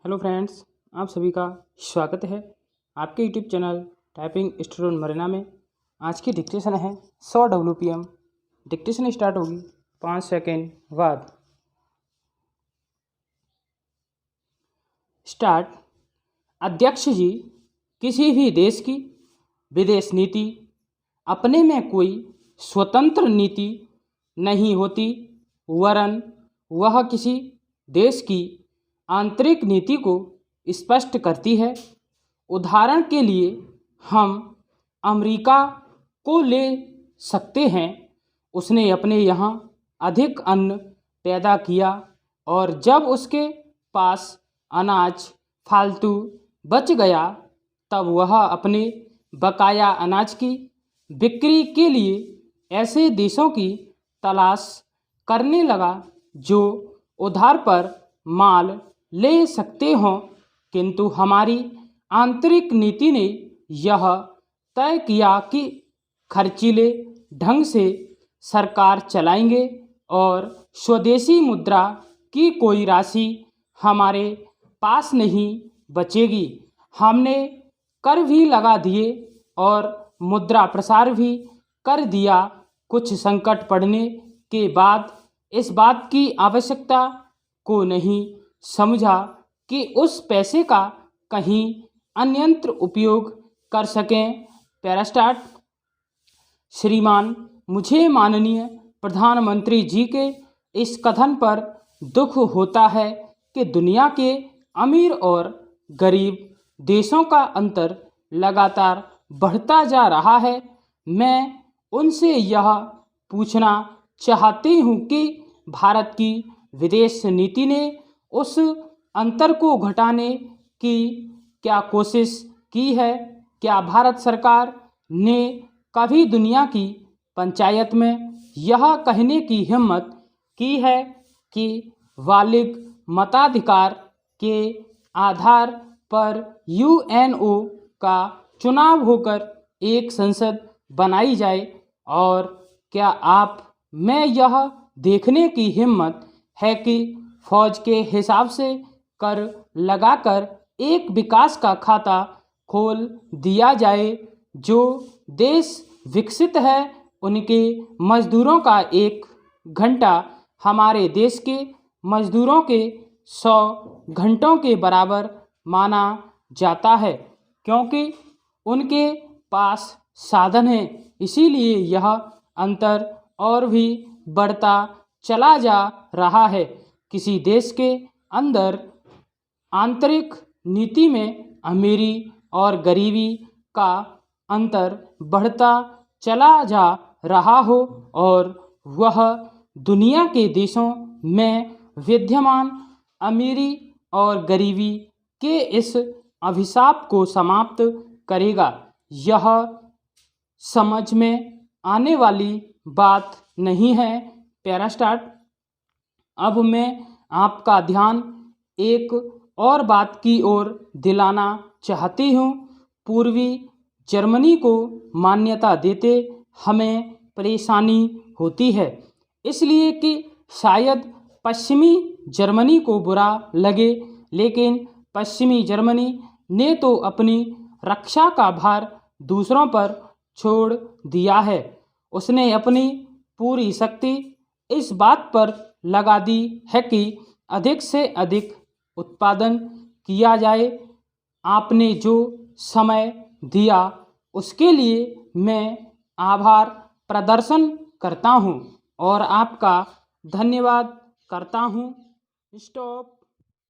Hello friends, आप सभी का स्वागत है आपके YouTube channel typing student Marina में। आज की डिक्टेशन है 100 WPM। डिक्टेशन स्टार्ट होगी 5 सेकेंड बाद। स्टार्ट। अध्यक्ष जी, किसी भी देश की विदेश नीति अपने में कोई स्वतंत्र नीति नहीं होती, वरन वह किसी देश की आंतरिक नीति को स्पष्ट करती है। उदाहरण के लिए हम अमेरिका को ले सकते हैं। उसने अपने यहाँ अधिक अन्न पैदा किया और जब उसके पास अनाज फालतू बच गया तब वह अपने बकाया अनाज की बिक्री के लिए ऐसे देशों की तलाश करने लगा जो उधार पर माल ले सकते हों, किंतु हमारी आंतरिक नीति ने यह तय किया कि खर्चीले ढंग से सरकार चलाएंगे और स्वदेशी मुद्रा की कोई राशि हमारे पास नहीं बचेगी। हमने कर भी लगा दिए और मुद्रा प्रसार भी कर दिया। कुछ संकट पड़ने के बाद इस बात की आवश्यकता को नहीं समझा कि उस पैसे का कहीं अन्यत्र उपयोग कर सकें। पैरास्टार्ट। श्रीमान, मुझे माननीय प्रधानमंत्री जी के इस कथन पर दुख होता है कि दुनिया के अमीर और गरीब देशों का अंतर लगातार बढ़ता जा रहा है। मैं उनसे यह पूछना चाहती हूँ कि भारत की विदेश नीति ने उस अंतर को घटाने की क्या कोशिश की है? क्या भारत सरकार ने कभी दुनिया की पंचायत में यह कहने की हिम्मत की है कि बालिग मताधिकार के आधार पर UNO का चुनाव होकर एक संसद बनाई जाए? और क्या आप में यह देखने की हिम्मत है कि फौज के हिसाब से कर लगाकर एक विकास का खाता खोल दिया जाए? जो देश विकसित है उनके मजदूरों का एक घंटा हमारे देश के मजदूरों के 100 घंटों के बराबर माना जाता है, क्योंकि उनके पास साधन है। इसीलिए यह अंतर और भी बढ़ता चला जा रहा है। किसी देश के अंदर आंतरिक नीति में अमीरी और गरीबी का अंतर बढ़ता चला जा रहा हो और वह दुनिया के देशों में विद्यमान अमीरी और गरीबी के इस अभिशाप को समाप्त करेगा। यह समझ में आने वाली बात नहीं है। पैरास्टार्ट। अब मैं आपका ध्यान एक और बात की ओर दिलाना चाहती हूँ। पूर्वी जर्मनी को मान्यता देते हमें परेशानी होती है, इसलिए कि शायद पश्चिमी जर्मनी को बुरा लगे, लेकिन पश्चिमी जर्मनी ने तो अपनी रक्षा का भार दूसरों पर छोड़ दिया है। उसने अपनी पूरी शक्ति इस बात पर लगा दी है कि अधिक से अधिक उत्पादन किया जाए। आपने जो समय दिया उसके लिए मैं आभार प्रदर्शन करता हूँ और आपका धन्यवाद करता हूँ। स्टॉप।